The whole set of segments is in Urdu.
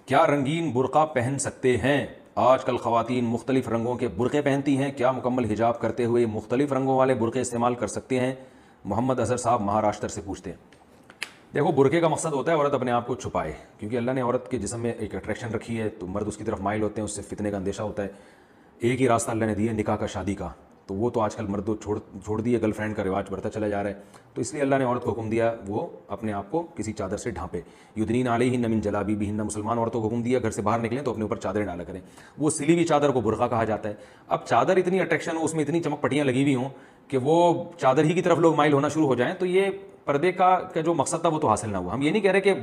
کیا رنگین برقع پہن سکتے ہیں؟ آج کل خواتین مختلف رنگوں کے برقعے پہنتی ہیں، کیا مکمل حجاب کرتے ہوئے مختلف رنگوں والے برقعے استعمال کر سکتے ہیں؟ محمد اظہر صاحب مہاراشٹر سے پوچھتے ہیں۔ دیکھو، برقعے کا مقصد ہوتا ہے عورت اپنے آپ کو چھپائے، کیونکہ اللہ نے عورت کے جسم میں ایک اٹریکشن رکھی ہے، تو مرد اس کی طرف مائل ہوتے ہیں، اس سے فتنے کا اندیشہ ہوتا ہے۔ ایک ہی راستہ اللہ نے دیا ہے، نکاح کا، شادی کا، تو وہ تو آج کل مردوں چھوڑ دیے، گرل فرینڈ کا رواج بڑھتا چلا جا رہا ہے، تو اس لیے اللہ نے عورت کو حکم دیا وہ اپنے آپ کو کسی چادر سے ڈھانپے۔ یدنین علیہن من جلابیبہن، مسلمان عورتوں کو حکم دیا گھر سے باہر نکلیں تو اپنے اوپر چادریں ڈالا کریں۔ وہ سلی ہوئی چادر کو برقع کہا جاتا ہے۔ اب چادر اتنی اٹریکشن ہو، اس میں اتنی چمک پٹیاں لگی ہوئی ہوں کہ وہ چادر ہی کی طرف لوگ مائل ہونا شروع ہو جائیں، تو یہ پردے کا جو مقصد تھا وہ تو حاصل نہ ہوا۔ ہم یہ نہیں کہہ رہے کہ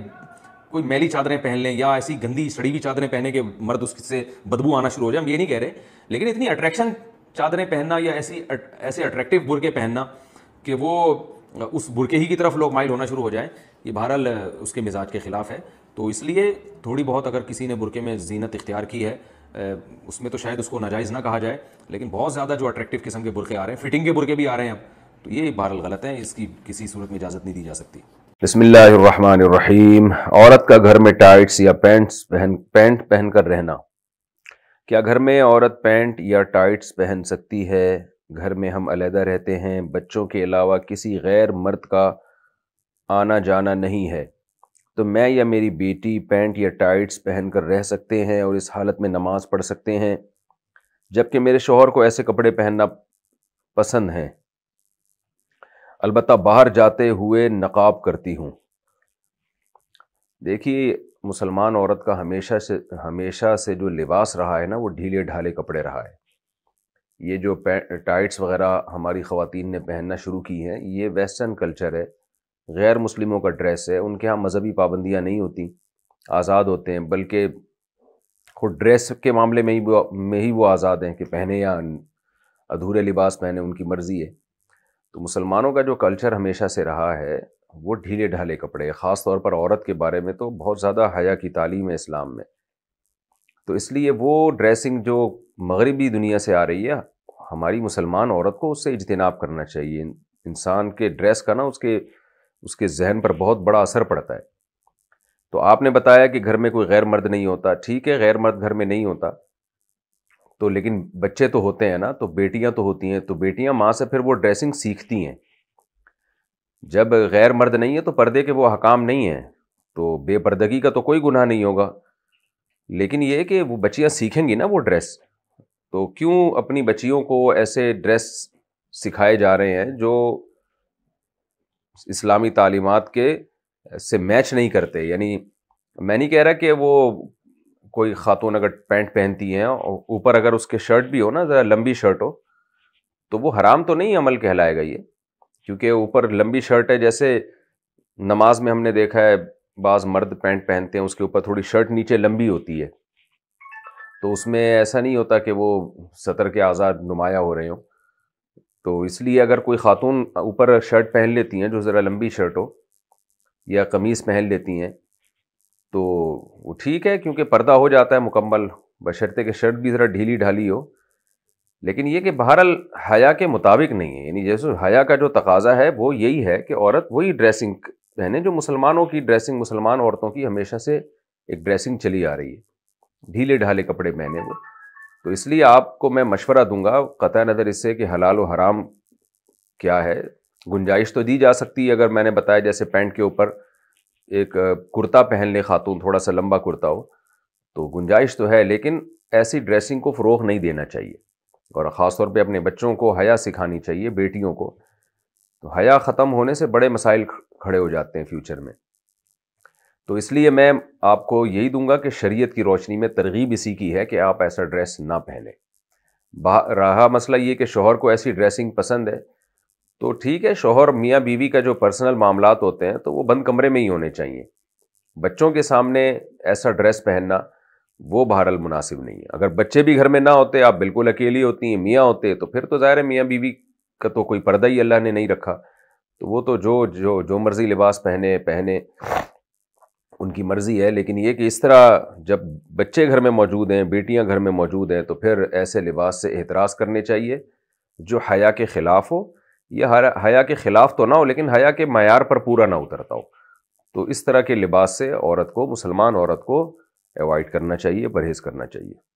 کوئی میلی چادریں پہن لیں یا ایسی گندی سڑی ہوئی چادریں پہنے کہ مرد اس سے بدبو آنا شروع ہو جائے، ہم یہ نہیں کہہ رہے، لیکن اتنی اٹریکشن چادریں پہننا یا ایسے اٹریکٹیو برقعے پہننا کہ وہ اس برقعے ہی کی طرف لوگ مائل ہونا شروع ہو جائیں، یہ بہرحال اس کے مزاج کے خلاف ہے۔ تو اس لیے تھوڑی بہت اگر کسی نے برقعے میں زینت اختیار کی ہے، اس میں تو شاید اس کو ناجائز نہ کہا جائے، لیکن بہت زیادہ جو اٹریکٹیو قسم کے برقعے آ رہے ہیں، فٹنگ کے برقعے بھی آ رہے ہیں اب، تو یہ بہرحال غلط ہے، اس کی کسی صورت میں اجازت نہیں دی جا سکتی۔ بسم اللہ الرحمن الرحیم۔ عورت کا گھر میں ٹائٹس یا پینٹ پہن کر رہنا۔ کیا گھر میں عورت پینٹ یا ٹائٹس پہن سکتی ہے؟ گھر میں ہم علیحدہ رہتے ہیں، بچوں کے علاوہ کسی غیر مرد کا آنا جانا نہیں ہے، تو میں یا میری بیٹی پینٹ یا ٹائٹس پہن کر رہ سکتے ہیں اور اس حالت میں نماز پڑھ سکتے ہیں، جبکہ میرے شوہر کو ایسے کپڑے پہننا پسند ہیں، البتہ باہر جاتے ہوئے نقاب کرتی ہوں۔ دیکھیے، مسلمان عورت کا ہمیشہ سے جو لباس رہا ہے نا، وہ ڈھیلے ڈھالے کپڑے رہا ہے۔ یہ جو ٹائٹس وغیرہ ہماری خواتین نے پہننا شروع کی ہیں، یہ ویسٹرن کلچر ہے، غیر مسلموں کا ڈریس ہے۔ ان کے ہاں مذہبی پابندیاں نہیں ہوتی، آزاد ہوتے ہیں، بلکہ خود ڈریس کے معاملے میں ہی وہ آزاد ہیں کہ پہنے یا ادھورے لباس پہنے، ان کی مرضی ہے۔ تو مسلمانوں کا جو کلچر ہمیشہ سے رہا ہے وہ ڈھیلے ڈھالے کپڑے، خاص طور پر عورت کے بارے میں تو بہت زیادہ حیا کی تعلیم ہے اسلام میں، تو اس لیے وہ ڈریسنگ جو مغربی دنیا سے آ رہی ہے، ہماری مسلمان عورت کو اس سے اجتناب کرنا چاہیے۔ انسان کے ڈریس کا نا اس کے ذہن پر بہت بڑا اثر پڑتا ہے۔ تو آپ نے بتایا کہ گھر میں کوئی غیر مرد نہیں ہوتا، ٹھیک ہے، غیر مرد گھر میں نہیں ہوتا تو لیکن بچے تو ہوتے ہیں نا، تو بیٹیاں تو ہوتی ہیں، تو بیٹیاں ماں سے پھر وہ ڈریسنگ سیکھتی ہیں۔ جب غیر مرد نہیں ہے تو پردے کے وہ احکام نہیں ہیں، تو بے پردگی کا تو کوئی گناہ نہیں ہوگا، لیکن یہ کہ وہ بچیاں سیکھیں گی نا وہ ڈریس، تو کیوں اپنی بچیوں کو ایسے ڈریس سکھائے جا رہے ہیں جو اسلامی تعلیمات کے سے میچ نہیں کرتے؟ یعنی میں نہیں کہہ رہا کہ وہ کوئی خاتون اگر پینٹ پہنتی ہیں اور اوپر اگر اس کے شرٹ بھی ہو نا، ذرا لمبی شرٹ ہو، تو وہ حرام تو نہیں عمل کہلائے گا یہ، کیونکہ اوپر لمبی شرٹ ہے۔ جیسے نماز میں ہم نے دیکھا ہے بعض مرد پینٹ پہنتے ہیں، اس کے اوپر تھوڑی شرٹ نیچے لمبی ہوتی ہے، تو اس میں ایسا نہیں ہوتا کہ وہ سطر کے آزاد نمایاں ہو رہے ہوں۔ تو اس لیے اگر کوئی خاتون اوپر شرٹ پہن لیتی ہیں جو ذرا لمبی شرٹ ہو، یا قمیص پہن لیتی ہیں، تو وہ ٹھیک ہے، کیونکہ پردہ ہو جاتا ہے مکمل، بشرطے کہ شرٹ بھی ذرا ڈھیلی ڈھالی ہو۔ لیکن یہ کہ بہرحال حیا کے مطابق نہیں ہے، یعنی جیسے حیا کا جو تقاضا ہے وہ یہی ہے کہ عورت وہی ڈریسنگ پہنے جو مسلمانوں کی ڈریسنگ، مسلمان عورتوں کی ہمیشہ سے ایک ڈریسنگ چلی آ رہی ہے، ڈھیلے ڈھالے کپڑے پہنے وہ۔ تو اس لیے آپ کو میں مشورہ دوں گا، قطع نظر اس سے کہ حلال و حرام کیا ہے، گنجائش تو دی جا سکتی ہے، اگر میں نے بتایا جیسے پینٹ کے اوپر ایک کرتا پہن لے خاتون، تھوڑا سا لمبا کرتا ہو، تو گنجائش تو ہے، لیکن ایسی ڈریسنگ کو فروغ نہیں دینا چاہیے، اور خاص طور پہ اپنے بچوں کو حیا سکھانی چاہیے، بیٹیوں کو۔ تو حیا ختم ہونے سے بڑے مسائل کھڑے ہو جاتے ہیں فیوچر میں۔ تو اس لیے میں آپ کو یہی دوں گا کہ شریعت کی روشنی میں ترغیب اسی کی ہے کہ آپ ایسا ڈریس نہ پہنیں۔ رہا مسئلہ یہ کہ شوہر کو ایسی ڈریسنگ پسند ہے، تو ٹھیک ہے، شوہر میاں بیوی کا جو پرسنل معاملات ہوتے ہیں تو وہ بند کمرے میں ہی ہونے چاہیے۔ بچوں کے سامنے ایسا ڈریس پہننا وہ بہرحال مناسب نہیں ہے۔ اگر بچے بھی گھر میں نہ ہوتے، آپ بالکل اکیلی ہوتی ہیں، میاں ہوتے، تو پھر تو ظاہر ہے میاں بیوی کا تو کوئی پردہ ہی اللہ نے نہیں رکھا، تو وہ تو جو مرضی لباس پہنے ان کی مرضی ہے۔ لیکن یہ کہ اس طرح جب بچے گھر میں موجود ہیں، بیٹیاں گھر میں موجود ہیں، تو پھر ایسے لباس سے احتراز کرنے چاہیے جو حیا کے خلاف ہو، یا حیا کے خلاف تو نہ ہو لیکن حیا کے معیار پر پورا نہ اترتا ہو۔ تو اس طرح کے لباس سے عورت کو، مسلمان عورت کو ایوائڈ کرنا چاہیے، پرہیز کرنا چاہیے۔